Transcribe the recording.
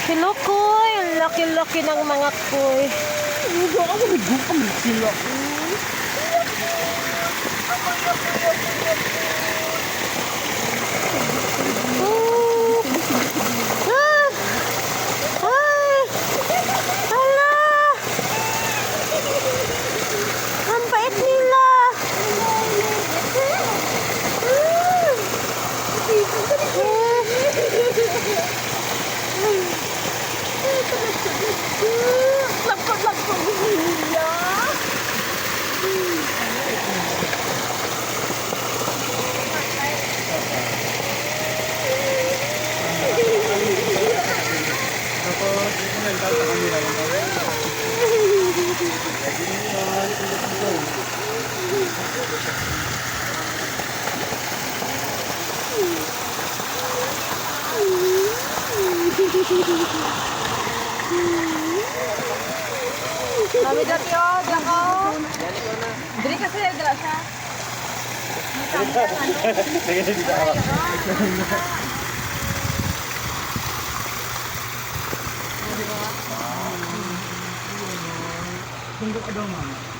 Hello, Koy. Ang laki-laki ng mga Koy. Hindi ako nagupang sila. Oh. Ah. Ay. Hala. Ang bait nila. Lagpag-lagpag niya. Tapos, ito na sa kanila. Kami dati o, diyan ko. Dili kasi, dila siya. Sige, dito ako. Tunggu ka daw, mama.